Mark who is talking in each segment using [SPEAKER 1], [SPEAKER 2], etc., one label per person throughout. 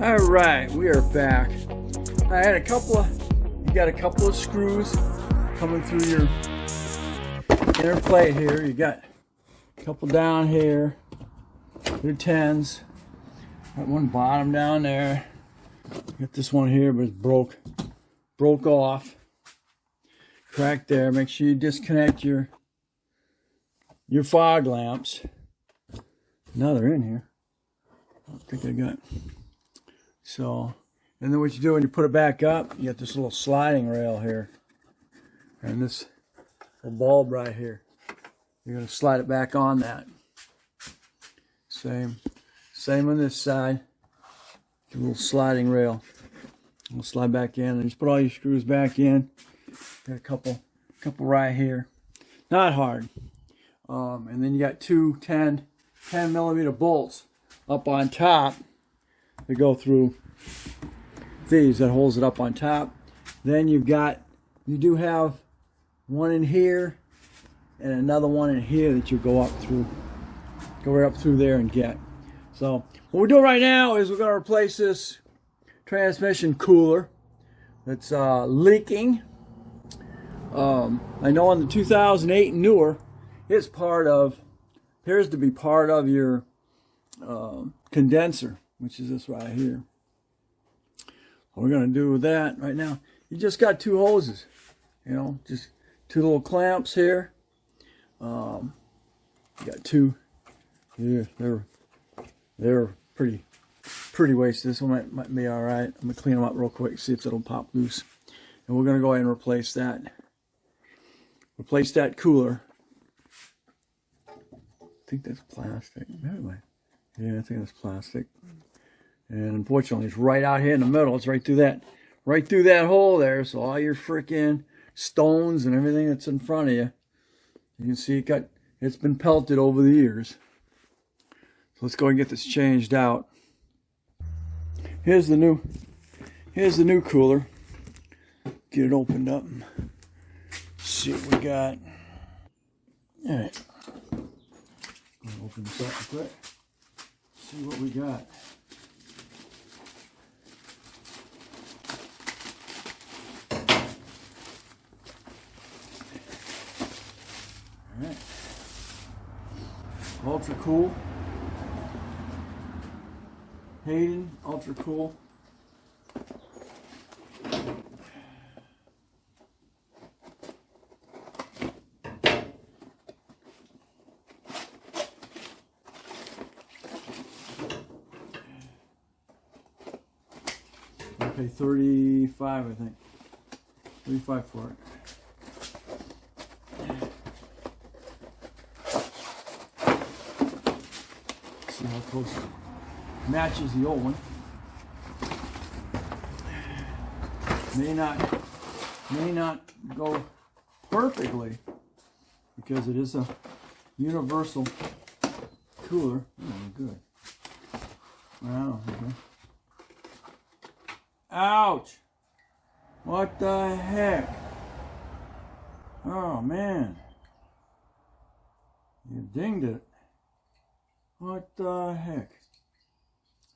[SPEAKER 1] All right, we are back. I had you got a couple of screws coming through your inner plate here. You got a couple down here, they're 10s. Got one bottom down there. Got this one here, but it's broke off. Cracked there. Make sure you disconnect your fog lamps. Now they're in here. I don't think I got. So, and then what you do when you put it back up, you got this little sliding rail here, and this little bulb right here. You're going to slide it back on that. Same on this side. The little sliding rail. We'll slide back in and just put all your screws back in. Got a couple right here. Not hard. And then you got two 10 millimeter bolts up on top that go through these, that holds it up on top. Then you do have one in here and another one in here that you go right up through there and get. So what we're doing right now is we're going to replace this transmission cooler that's leaking. I know on the 2008 and newer, it's appears to be part of your condenser, which is this right here. What we're going to do with that right now, you just got two hoses, just two little clamps here. You got two here. They're pretty wasted. This one might be all right. I'm gonna clean them up real quick, see if it'll pop loose, and we're gonna go ahead and replace that cooler. I think that's plastic. Anyway, yeah, I think that's plastic. And unfortunately, it's right out here in the middle. It's right through that hole there. So all your freaking stones and everything that's in front of you, you can see it's been pelted over the years. So let's go and get this changed out. Here's the new cooler. Get it opened up. See what we got. All right. I'm gonna open this up real quick. See what we got. All right. Ultra cool. Hayden, ultra cool. I pay $35, I think. $35 for it. See how close it matches the old one. May not go perfectly because it is a universal cooler. Oh, good. Wow. Okay. Ouch! What the heck? Oh man! You dinged it. What the heck?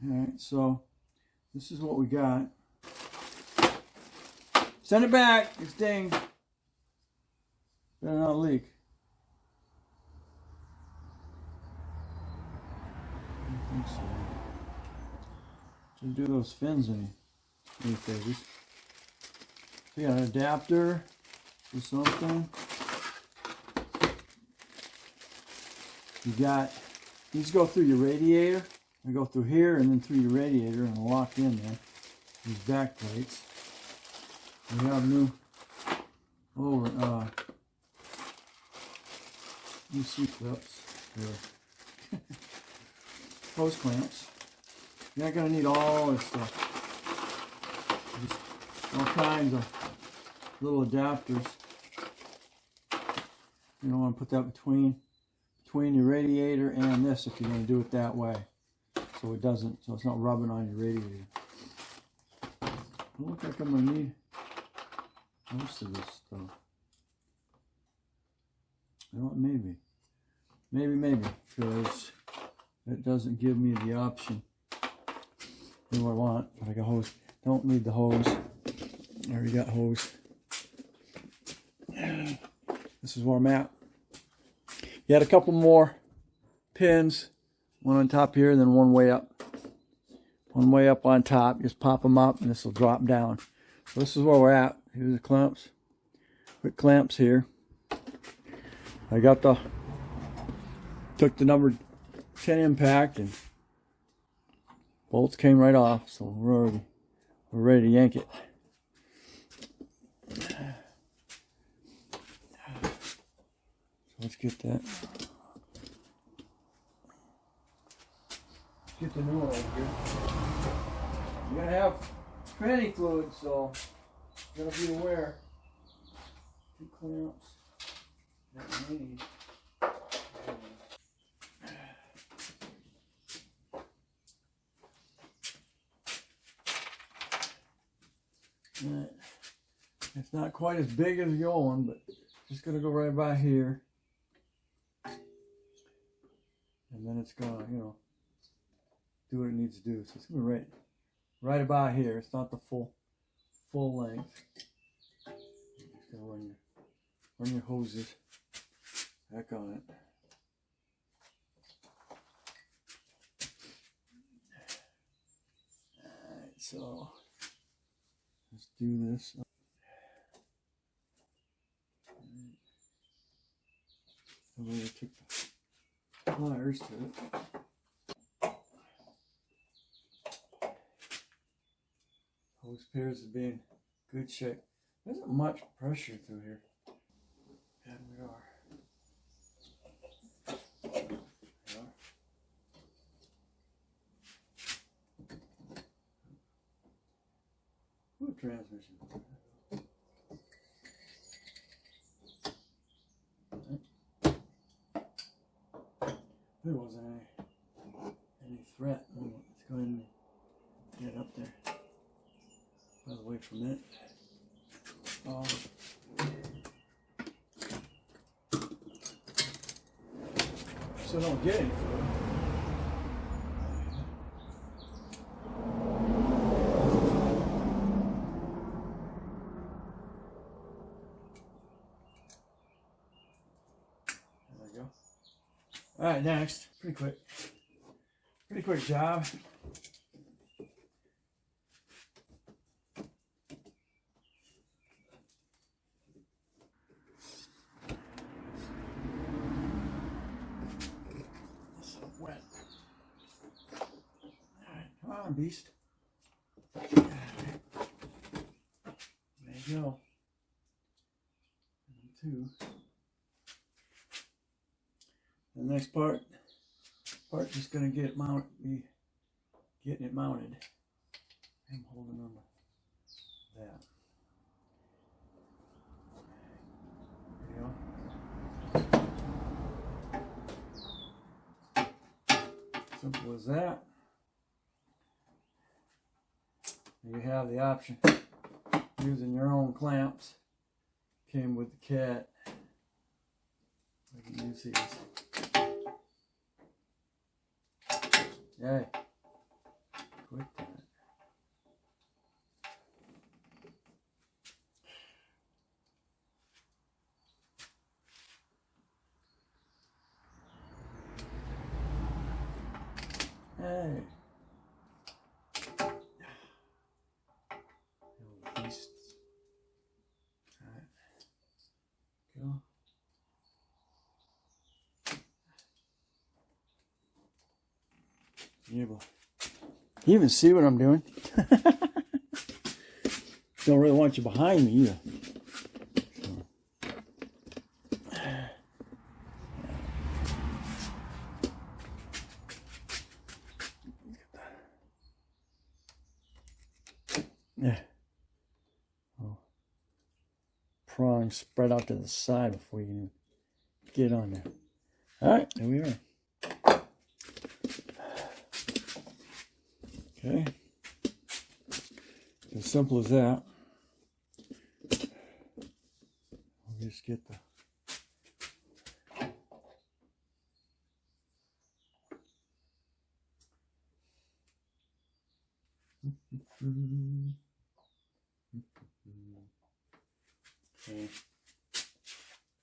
[SPEAKER 1] Alright, so this is what we got. Send it back. It's dinged. Better not leak. I don't think so. Shouldn't do those fins any favors. So you got an adapter or something. These go through your radiator. They go through here and then through your radiator and lock in there. These back plates. We have new C-clips here. Hose clamps. You're not going to need all this stuff. Just all kinds of little adapters. You don't want to put that between your radiator and this if you're going to do it that way. So it's not rubbing on your radiator. It looks like I'm going to need most of this stuff. You know what, maybe, because It doesn't give me the option. Do I want? But I got hose. Don't need the hose. I already got hose. This is where I'm at. You had a couple more pins, one on top here, and then one way up. One way up on top. Just pop them up, and this will drop down. So this is where we're at. Here's the clamps. Quick clamps here. I got the took the number 10 impact, and bolts came right off. So we're ready to yank it. Let's get that. Get the new one over here. You're gonna have tranny fluid, so you gotta be aware. 2 clamps that we need. Right. It's not quite as big as the old one, but just gonna go right by here. And then it's gonna, you know, do what it needs to do. So it's gonna be right about here. It's not the full length. Just gonna run your hoses back on it. Alright, so let's do this. I'm gonna take the pliers to it. Hose pairs have been good shape. There isn't much pressure through here. And we are. Ooh, transmission. There wasn't any threat. Let's go ahead and get up there. By the way, from it. So don't get any fluid. There we go. All right, next. Pretty quick job. Beast. There you go. And 2. The next part just gonna get it mounted. Be getting it mounted. I'm holding on to that. There you go. Simple as that. You have the option using your own clamps. Came with the cat. We can use these. Yay. Quick that. Hey. You even see what I'm doing? Don't really want you behind me either. Yeah. Oh. Prongs spread out to the side before you can get on there. Alright, there we are. Okay, as simple as that. We'll just get Okay.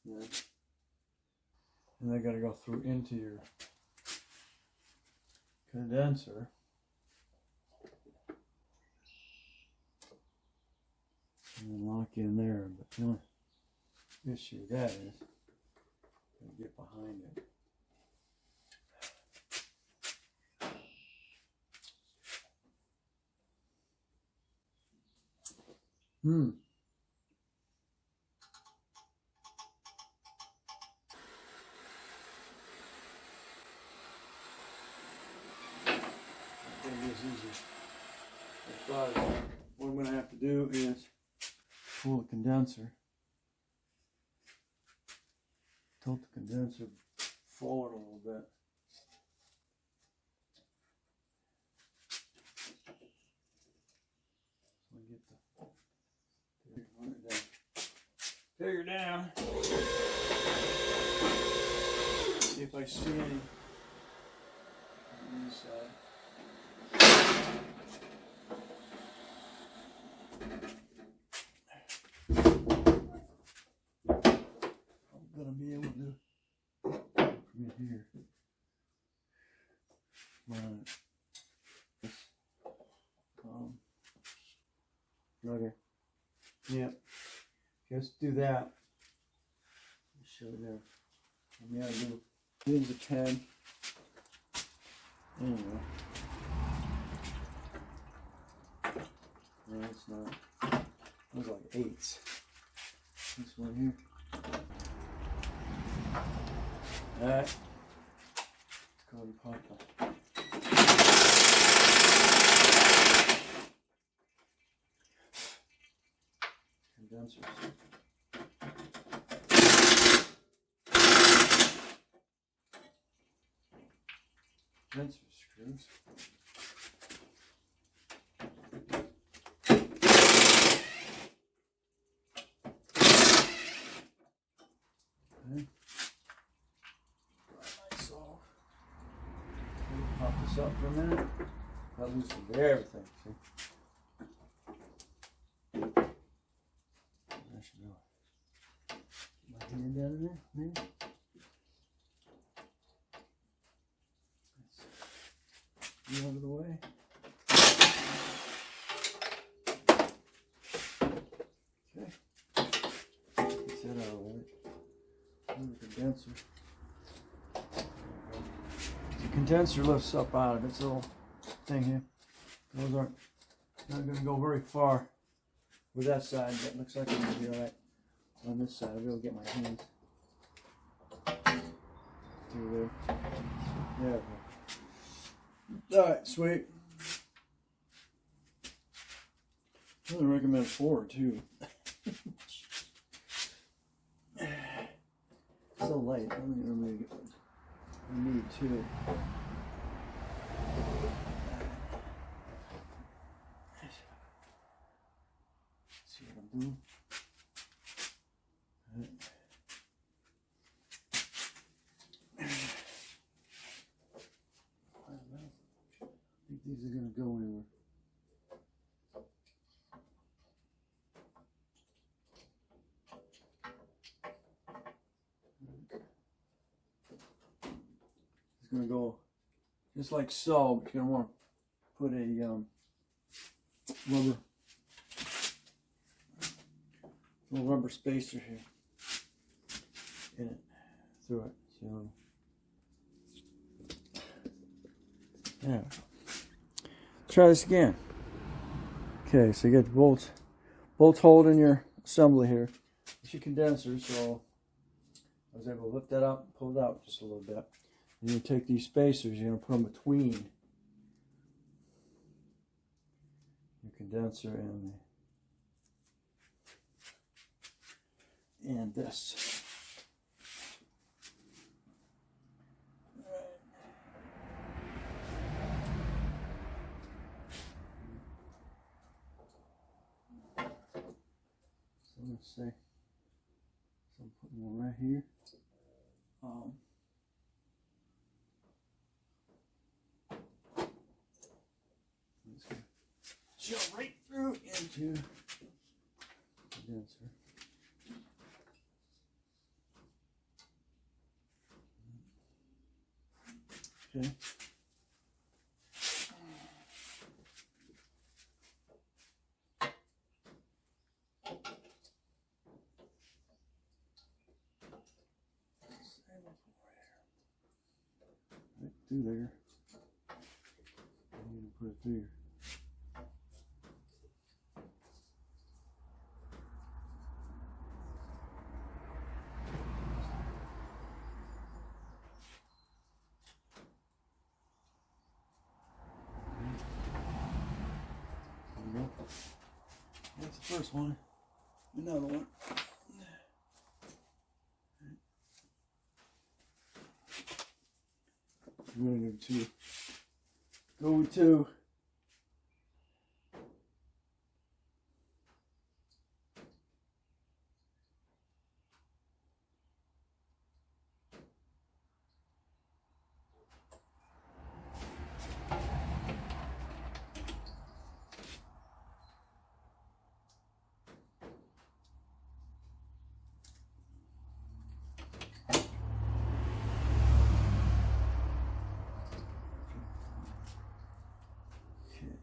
[SPEAKER 1] Yeah. And I got to go through into your condenser. And lock in there, but the only issue with that is get behind it. What I'm going to have to do is pull the condenser, tilt the condenser forward a little bit. So I get the take her down. See if I see any on this side. Gonna be able to from here. Okay. Yep. Just do that. Show you there. I'm gonna do here's a 10. Anyway. No, it's not. Those are like 8s. This one here. Alright, let's go and pop the condensers. Condenser screws. Okay. Pop this up for a minute. That loosened everything. See? I should go. My hand down in there, maybe. Get out of the way. Okay. Get that out of the way. The condenser. The condenser lifts up out of its little thing here. Those aren't not going to go very far with that side, but it looks like I'm going to be alright on this side. I'll be able to get my hands through there. There we go. Alright, sweet. I really recommend 4 too. So light. I don't even really get I need 2. See what I'm doing. Right. I don't know. I think these are going to go anywhere. It's going to go just like so, but you're going to want to put a little rubber spacer here in it, through it. So yeah, try this again. Okay, so you get the bolts holding your assembly here. It's your condenser, so I was able to lift that up and pull it out just a little bit. And you take these spacers, you're going to put them between your condenser and this. So let's say, so I'm putting one right here. you. Condenser. Okay. Right through there. I'm going to put it through here. That's the first one. Another one. We're going to go to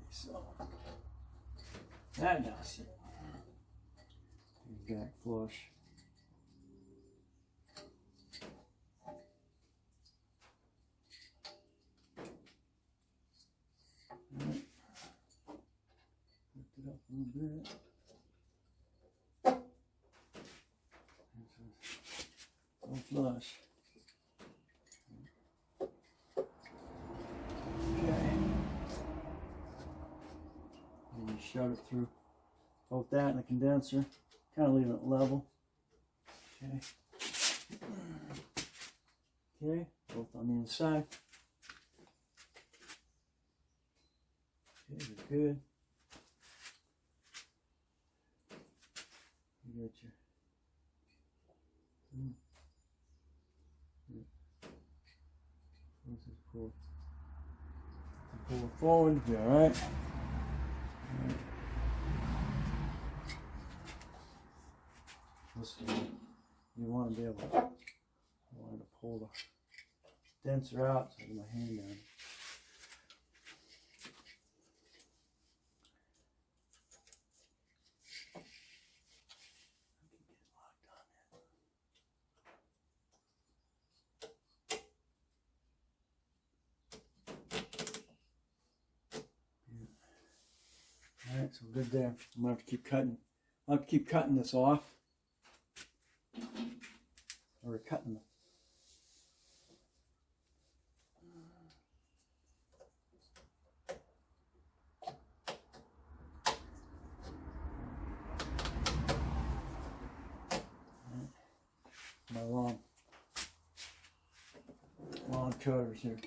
[SPEAKER 1] so that does it. Back flush. Right. Lift it up a little bit. Full flush. Shove it through both that and the condenser, kind of leave it level. Okay. Okay, both on the inside. Okay, we're good. You got your pull it forward, be all right. Listen, you want to be able to, pull the denser out, so I get my hand down. Alright, so good there. I'm gonna have to keep cutting. I'll have to keep cutting this off. Or cutting it. My long cutters here.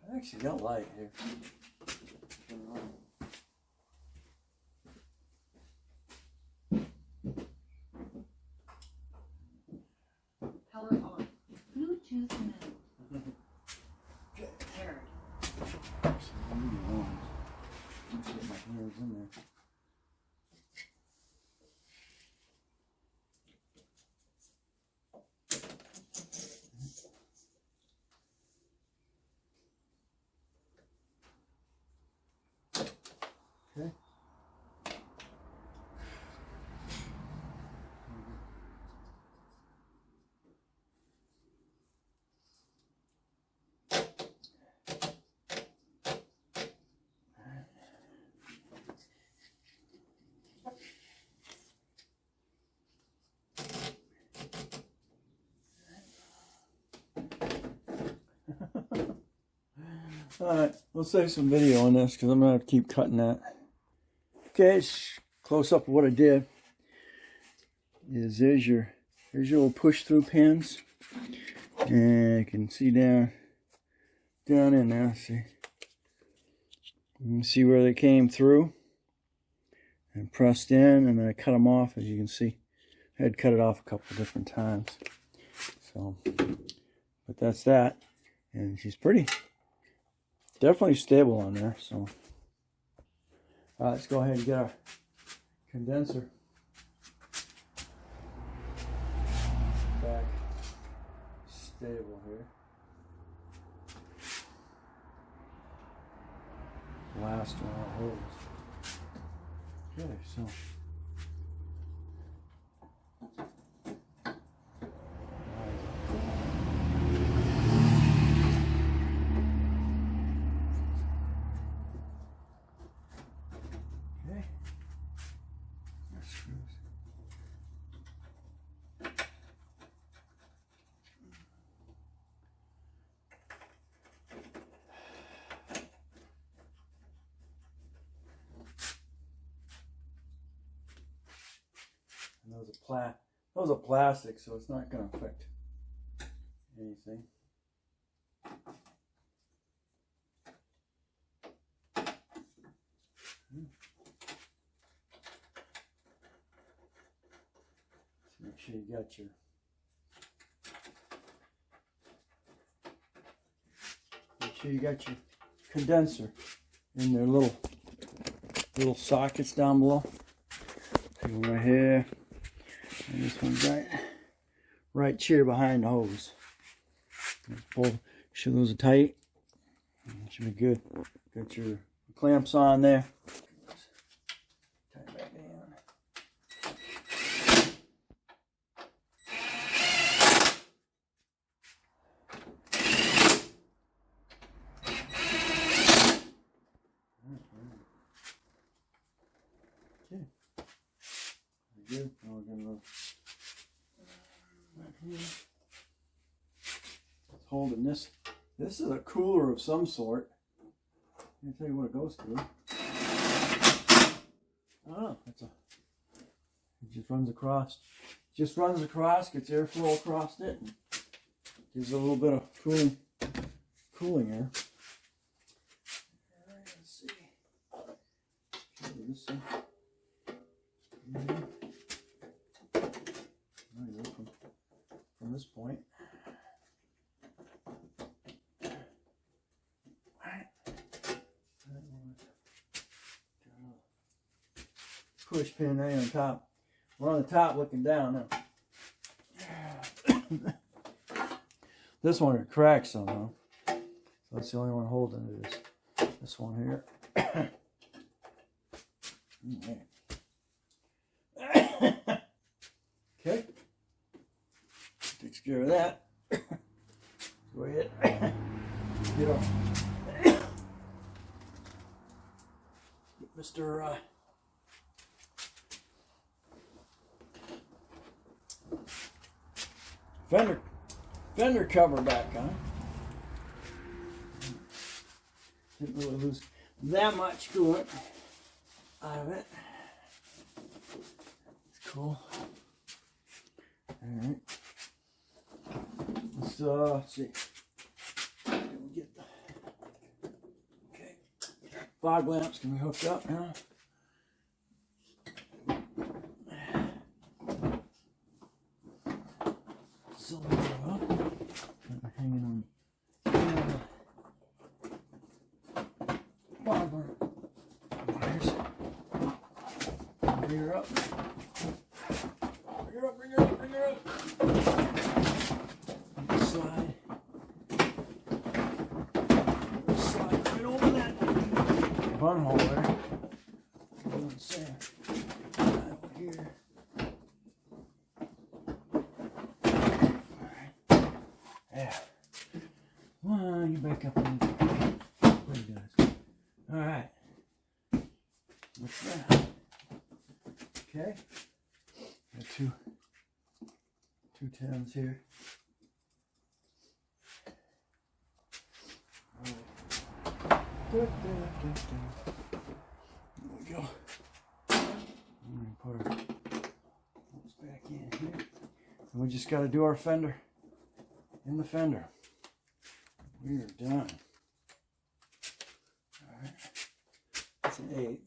[SPEAKER 1] I actually got light here.
[SPEAKER 2] Power on. Bluetooth mode. Paired.
[SPEAKER 1] Let's get my hands in there. Okay. Alright, we'll save some video on this because I'm going to have to keep cutting that. Okay, close up of what I did is there's your little push through pins, and you can see down in there. See, you can see where they came through and pressed in, and then I cut them off. As you can see, I had cut it off a couple different times. So So, but that's that. And she's definitely stable on there. So, all right, let's go ahead and get our condenser back stable here. Last one holds. Okay, so. Those are plastic, so it's not going to affect anything. Let's make sure you got your condenser in their little sockets down below. So right here. And this one's right here behind the hose. Let's pull, sure those are tight. Should be good. Got your clamps on there. Tighten back down. Okay. Very good. Now we're going to back here. It's holding this. This is a cooler of some sort. Let me tell you what it goes through. Oh, it just runs across. Just runs across, gets airflow across it, and gives a little bit of cooling air. Alright, let's see. Okay, this thing. From this point. Push pin there on top. We're on the top looking down now. This one it cracks somehow. So that's the only one holding it is this one here. Okay. Takes care of that. Go ahead. Get off. Get Mr. Fender cover back on. Didn't really lose that much coolant out of it. It's cool. Alright. Let's see. Get the fog lamps can be hooked up now. Cylinder up. Hanging on. Fog lamp. Wires. Bring her up. Bring her up, bring her up, bring her up. Slide. Slide right over that bunhole there. Over here. Alright. Yeah. Well, you back up on there you guys. Alright. What's that? Okay. Got two 10s here. There we go. I'm going to put our bolts back in here. And we just got to do our fender in the fender. We are done. Alright. That's an 8.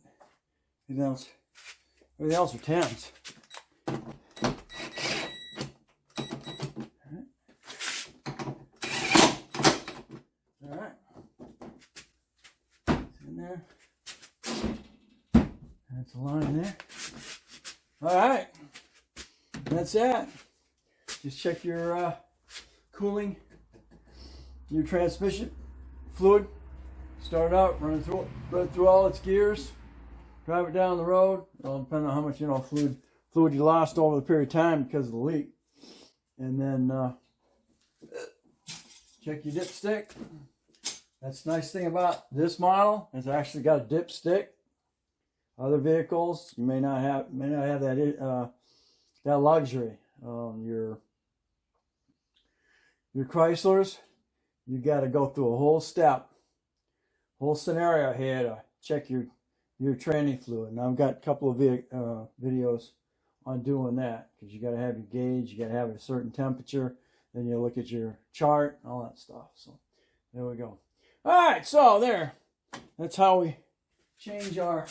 [SPEAKER 1] Everything else are 10s. Alright. in there. All right, that's that. Just check your cooling, your transmission fluid. Start out, run through all its gears. Drive it down the road. It'll depend on how much fluid you lost over the period of time because of the leak. And then check your dipstick. That's the nice thing about this model. It's actually got a dipstick. Other vehicles, you may not have that luxury. Your Chryslers, you got to go through a whole scenario here to check your training fluid. And I've got a couple of videos on doing that, because you got to have your gauge, you got to have it a certain temperature, then you look at your chart, all that stuff. So there we go. All right, so there. That's how we change our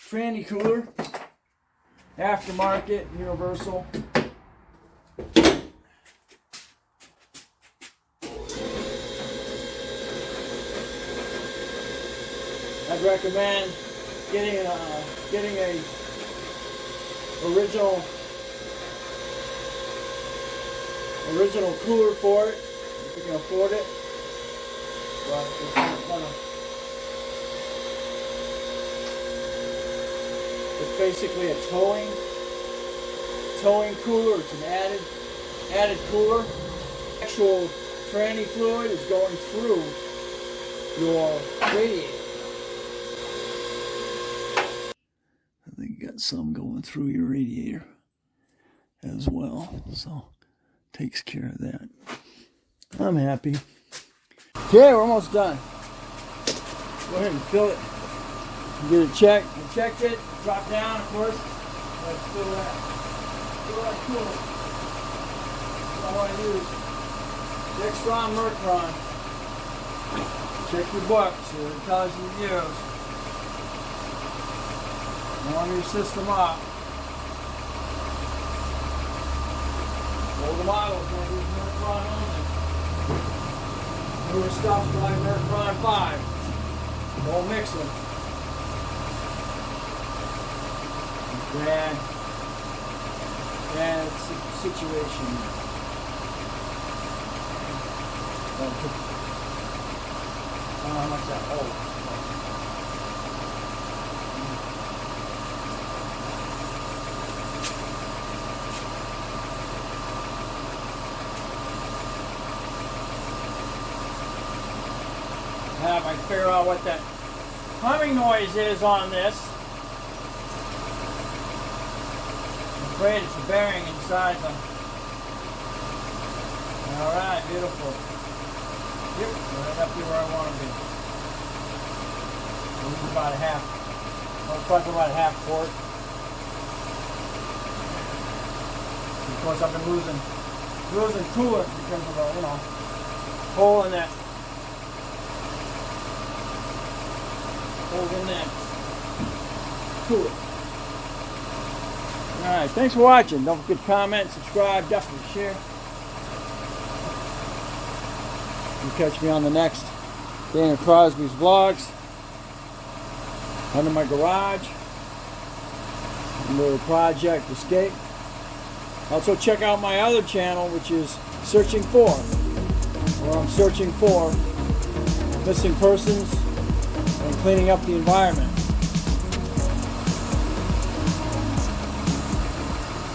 [SPEAKER 1] tranny cooler. Aftermarket, universal. I'd recommend getting a original cooler for it if you can afford it. But it's not gonna. It's basically a towing cooler. It's an added cooler. Actual tranny fluid is going through your radiator. I think you got some going through your radiator as well, so takes care of that. I'm happy. Okay, we're almost done. Go ahead and fill it. Get it checked. I checked it. Drop down, of course. Let's fill that. Fill that cooler. That's all I use. Dextron Mercron. Check your book. See what it tells you to use. Warm your system up. Older models don't use Mercron only. Newer stuff's like Mercron 5. Don't mix them. Bad situation. I don't know how much that holds. Now if I can figure out what that humming noise is on this. I'm afraid it's a bearing inside them. Alright, beautiful. Yep, right up here where I want to be. This is about a half. I'll talk about a half quart. Of course, I've been losing coolant because of a hole in that coolant. Alright, thanks for watching. Don't forget to comment, subscribe, definitely share. You can catch me on the next Dana Crosby's vlogs. Under my garage. Under Project Escape. Also check out my other channel, which is Searching For, where I'm searching for missing persons and cleaning up the environment.